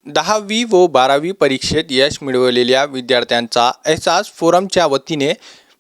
10वी व 12वी परीक्षेत यश मिळवलेल्या विद्यार्थ्यांचा एहसास फोरमच्या वतीने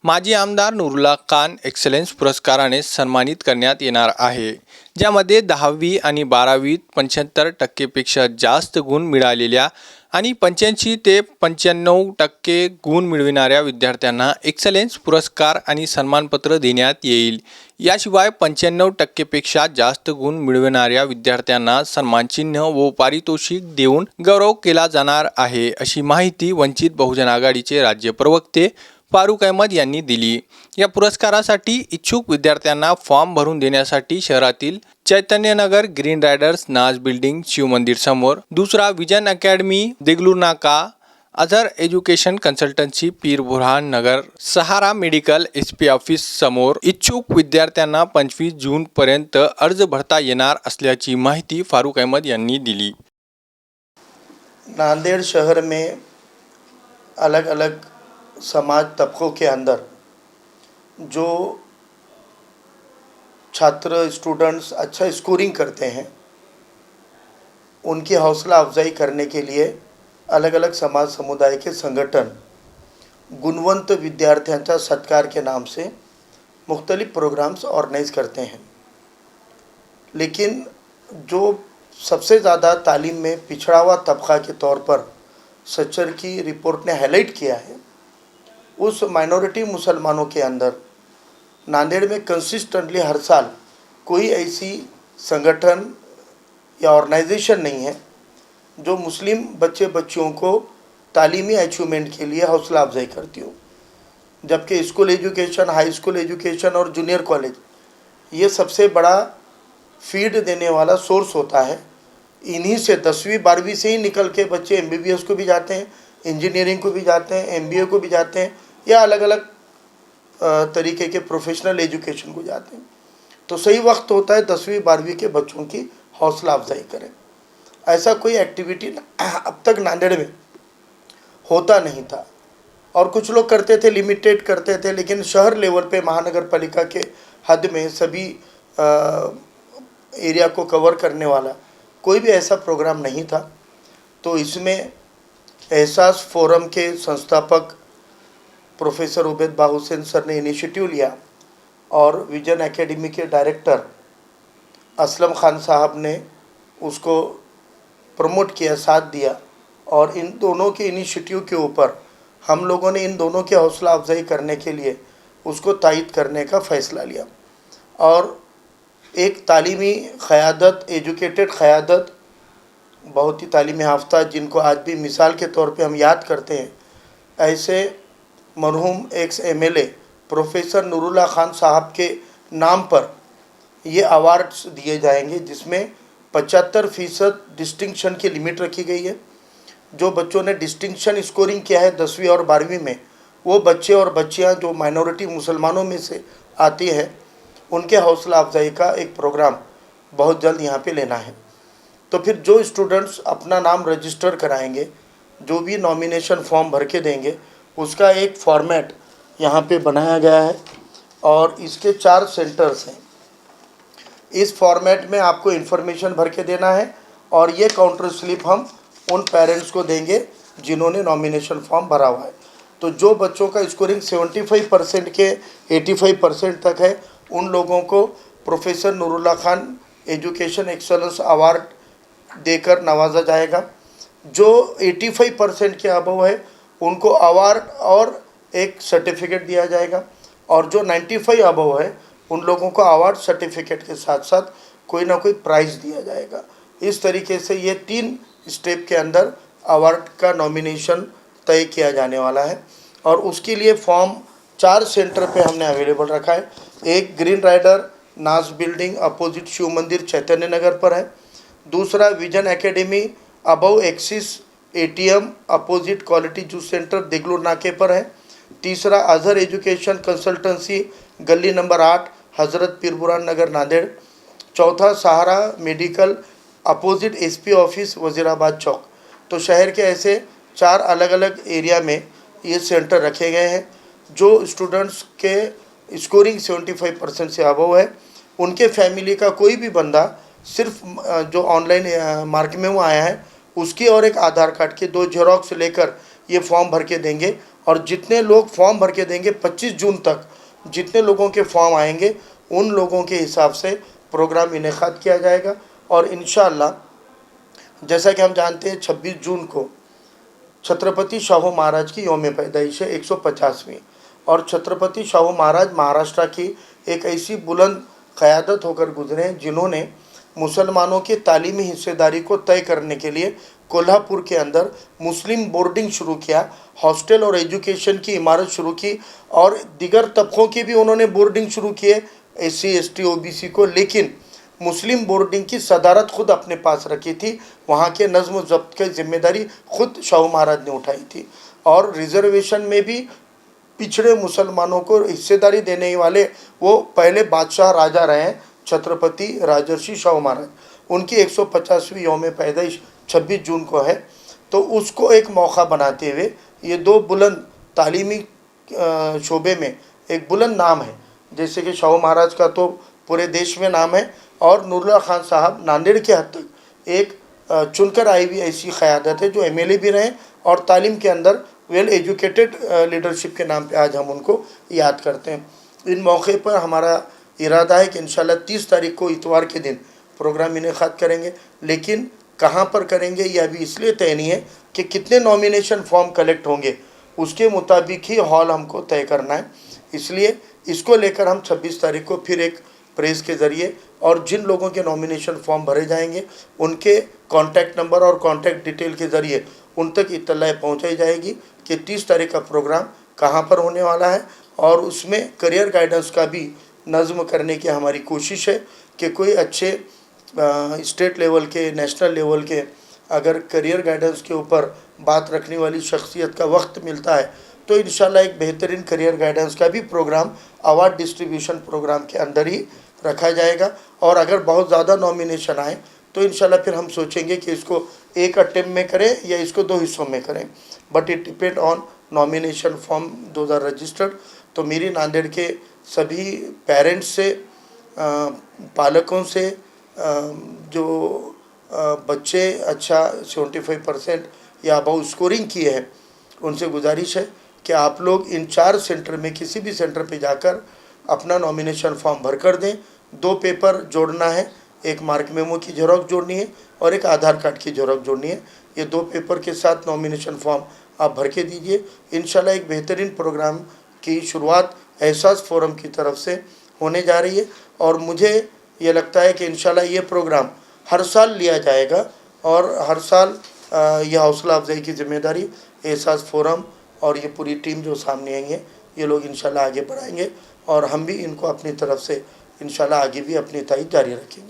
माजी आमदार नूरुल्लाह खान एक्सलन्स पुरस्काराने सन्मानित करण्यात येणार आहे, ज्यामध्ये 10वी आणि 12वीत 75% पेक्षा जास्त गुण मिळालेल्या आणि 85 ते 95% गुण मिळविणाऱ्या विद्यार्थ्यांना एक्सलन्स पुरस्कार आणि सन्मानपत्र देण्यात येईल। याशिवाय 95% पेक्षा जास्त गुण मिळविणाऱ्या विद्यार्थ्यांना सन्मानचिन्ह व पारितोषिक देऊन गौरव केला जाणार आहे, अशी माहिती वंचित बहुजन आघाडीचे राज्य प्रवक्ते फारुक अहमद यांनी दिली। या पुरस्कारासाठी इच्छुक विद्यार्थ्यांना फॉर्म भरून देण्यासाठी शहरातील चैतन्यनगर ग्रीन रायडर्स नाज बिल्डिंग शिव मंदिर समोर, दुसरा विजन अकॅडमी देगलूर नाका, अझर एज्युकेशन कन्सल्टन्सी पीर बुरहान नगर, सहारा मेडिकल SP ऑफिस समोर इच्छुक विद्यार्थ्यांना 25 जून पर्यंत अर्ज भरता येणार असल्याची माहिती फारुक अहमद यांनी दिली। नांदेड़ शहर में अलग अलग समाज तबकों के अंदर जो छात्र स्टूडेंट्स अच्छा स्कोरिंग करते हैं, उनकी हौसला अफजाई करने के लिए अलग अलग समाज समुदाय के संगठन गुणवंत विद्यार्थियों सत्कार के नाम से मुख्तलिफ प्रोग्राम्स ऑर्गेनाइज करते हैं। लेकिन जो सबसे ज़्यादा तालीम में पिछड़ा हुआ तबका के तौर पर सच्चर की रिपोर्ट ने हाईलाइट किया है, उस माइनॉरिटी मुसलमानों के अंदर नांदेड़ में कंसिस्टेंटली हर साल कोई ऐसी संगठन या ऑर्गेनाइजेशन नहीं है जो मुस्लिम बच्चे बच्चियों को तालीमी अचीवमेंट के लिए हौसला अफजाई करती हो। जबकि school education, high school education और जूनियर कॉलेज ये सबसे बड़ा फीड देने वाला सोर्स होता है। इन्हीं से 10वीं 12वीं से ही निकल के बच्चे MBBS को भी जाते हैं, इंजीनियरिंग को भी जाते हैं, MBA को भी जाते हैं, या अलग अलग तरीके के प्रोफेशनल एजुकेशन को जाते हैं। तो सही वक्त होता है 10वीं 12वीं के बच्चों की हौसला अफजाई करें। ऐसा कोई एक्टिविटी अब तक नांदेड़ में होता नहीं था, और कुछ लोग करते थे, लिमिटेड करते थे, लेकिन शहर लेवल पे महानगर पालिका के हद में सभी एरिया को कवर करने वाला कोई भी ऐसा प्रोग्राम नहीं था। तो इसमें एहसास फोरम के संस्थापक प्रोफेसर उबैद बाहुसैन सर ने इनिशिएटिव लिया और विजन एकेडमी के डायरेक्टर असलम खान साहब ने उसको प्रमोट किया, साथ दिया, और इन दोनों के इनिशिएटिव के ऊपर हम लोगों ने इन दोनों की हौसला अफजाई करने के लिए उसको तायद करने का फ़ैसला लिया। और एक तालीमी क़यादत, एजुकेटेड क़यादत, बहुत ही तालीमी हाफ़्ता, जिनको आज भी मिसाल के तौर पे हम याद करते हैं, ऐसे मरहूम x MLA professor Noorullah Khan साहब के नाम पर ये अवार्ड्स दिए जाएंगे, जिसमें 75% डिस्टिंक्शन की लिमिट रखी गई है। जो बच्चों ने डिस्टिंक्शन स्कोरिंग किया है 10वीं और 12वीं में, वो बच्चे और बच्चियां जो माइनॉरिटी मुसलमानों में से आती हैं, उनके हौसला अफजाई का एक प्रोग्राम बहुत जल्द यहाँ पे लेना है। तो फिर जो स्टूडेंट्स अपना नाम रजिस्टर कराएंगे, जो भी नॉमिनेशन फॉर्म भर के देंगे, उसका एक फॉर्मेट यहाँ पे बनाया गया है और इसके 4 सेंटर्स हैं। इस फॉर्मेट में आपको इन्फॉर्मेशन भर के देना है और ये काउंटर स्लिप हम उन पेरेंट्स को देंगे जिन्होंने नॉमिनेशन फॉर्म भरा हुआ है। तो जो बच्चों का स्कोरिंग 75% के 85% तक है, उन लोगों को professor Noorullah Khan education excellence award देकर नवाजा जाएगा। जो 85% के अबव है, उनको अवार्ड और एक सर्टिफिकेट दिया जाएगा, और जो 95 अबव है, उन लोगों को अवार्ड सर्टिफिकेट के साथ साथ कोई ना कोई प्राइज़ दिया जाएगा। इस तरीके से ये 3 स्टेप के अंदर अवार्ड का नॉमिनेशन तय किया जाने वाला है। और उसके लिए फॉर्म 4 सेंटर पे हमने अवेलेबल रखा है। एक green rider Naz building opposite Shiv Mandir Chaitanya Nagar पर है, दूसरा vision academy above Axis ATM opposite quality juice centre Degloor नाके पर है, तीसरा अजहर एजुकेशन कंसल्टेंसी गली नंबर 8 हज़रत पीरबुरान नगर नांदेड़, चौथा Sahara medical opposite SP office Wazirabad चौक। तो शहर के ऐसे 4 अलग अलग एरिया में ये सेंटर रखे गए हैं। जो स्टूडेंट्स के स्कोरिंग 75% से अबव है, उनके फैमिली का कोई भी बंदा सिर्फ जो ऑनलाइन मार्क में वो आया है, उसकी और एक आधार कार्ड की 2 जेरोक्स लेकर ये फॉर्म भर के देंगे। और जितने लोग फॉर्म भर के देंगे 25 जून तक जितने लोगों के फॉर्म आएंगे उन लोगों के हिसाब से प्रोग्राम इनेकाद किया जाएगा। और इंशाअल्लाह जैसा कि हम जानते हैं 26 जून को छत्रपति शाहू महाराज की यौम पैदाइश है 150वीं। और छत्रपति शाहू महाराज महाराष्ट्र की एक ऐसी बुलंद क़यादत होकर गुजरे हैं जिन्होंने मुसलमानों की तालीमी हिस्सेदारी को तय करने के लिए कोल्हापुर के अंदर मुस्लिम बोर्डिंग शुरू किया, हॉस्टल और एजुकेशन की इमारत शुरू की और दिगर तबकों की भी उन्होंने बोर्डिंग शुरू किए, SC ST OBC को। लेकिन मुस्लिम बोर्डिंग की सदारत खुद अपने पास रखी थी, वहाँ के नज़्म ज़ब्त की जिम्मेदारी खुद शाहू महाराज ने उठाई थी। और रिजर्वेशन में भी पिछड़े मुसलमानों को हिस्सेदारी देने वाले वो पहले बादशाह राजा रहे हैं, छत्रपति राजर्षि शाहू महाराज। उनकी 150वीं यौम पैदाइश 26 जून को है। तो उसको एक मौका बनाते हुए ये 2 बुलंद तालीमी शोबे में एक बुलंद नाम है, जैसे कि शाहू महाराज का तो पूरे देश में नाम है और नूरुल्लाह खान साहब नांदेड़ के हद तक एक चुनकर आई हुई ऐसी क़यादत है जो MLA भी रहे और तालीम के अंदर वेल एजुकेटेड लीडरशिप के नाम पे आज हम उनको याद करते हैं। इन मौके पर हमारा इरादा है कि इंशाल्लाह 30 तारीख को इतवार के दिन प्रोग्राम इनेकाद करेंगे, लेकिन कहाँ पर करेंगे यह अभी इसलिए तय नहीं है कि कितने नॉमिनेशन फॉर्म कलेक्ट होंगे, उसके मुताबिक ही हॉल हमको तय करना है। इसलिए इसको लेकर हम 26 तारीख को फिर एक प्रेस के ज़रिए और जिन लोगों के नॉमिनेशन फॉर्म भरे जाएंगे उनके कॉन्टैक्ट नंबर और कॉन्टैक्ट डिटेल के ज़रिए उन तक इत्तला पहुँचाई जाएगी कि 30 तारीख का प्रोग्राम कहाँ पर होने वाला है। और उसमें करियर गाइडेंस का भी नज़्म करने की हमारी कोशिश है कि कोई अच्छे स्टेट लेवल के, नेशनल लेवल के अगर करियर गाइडेंस के ऊपर बात रखने वाली शख्सियत का वक्त मिलता है तो इंशाल्लाह एक बेहतरीन करियर गाइडेंस का भी प्रोग्राम अवार्ड डिस्ट्रीब्यूशन प्रोग्राम के अंदर ही रखा जाएगा। और अगर बहुत ज़्यादा नॉमिनेशन आए तो इंशाल्लाह फिर हम सोचेंगे कि इसको एक अटेम्प्ट में करें या इसको 2 हिस्सों में करें, but it depend on nomination form 2000 registered. तो मेरी नांदेड़ के सभी पेरेंट्स से, पालकों से, जो बच्चे अच्छा 75% या अबाउ स्कोरिंग किए हैं उनसे गुजारिश है कि आप लोग इन 4 सेंटर में किसी भी सेंटर पे जाकर अपना नॉमिनेशन फॉर्म भर कर दें। 2 पेपर जोड़ना है, एक मार्क मेमो की ज़ेरॉक्स जोड़नी है और एक आधार कार्ड की ज़ेरॉक्स जोड़नी है। ये 2 पेपर के साथ नॉमिनेशन फॉर्म आप भर के दीजिए। इंशाल्लाह एक बेहतरीन प्रोग्राम की शुरुआत एहसास फोरम की तरफ से होने जा रही है और मुझे ये लगता है कि इंशाल्लाह ये प्रोग्राम हर साल लिया जाएगा और हर साल यह हौसला अफजाई की जिम्मेदारी एहसास फोरम और ये पूरी टीम जो सामने आई है ये लोग इंशाल्लाह आगे बढ़ाएंगे और हम भी इनको अपनी तरफ से इंशाल्लाह आगे भी अपनी तायद जारी रखेंगे।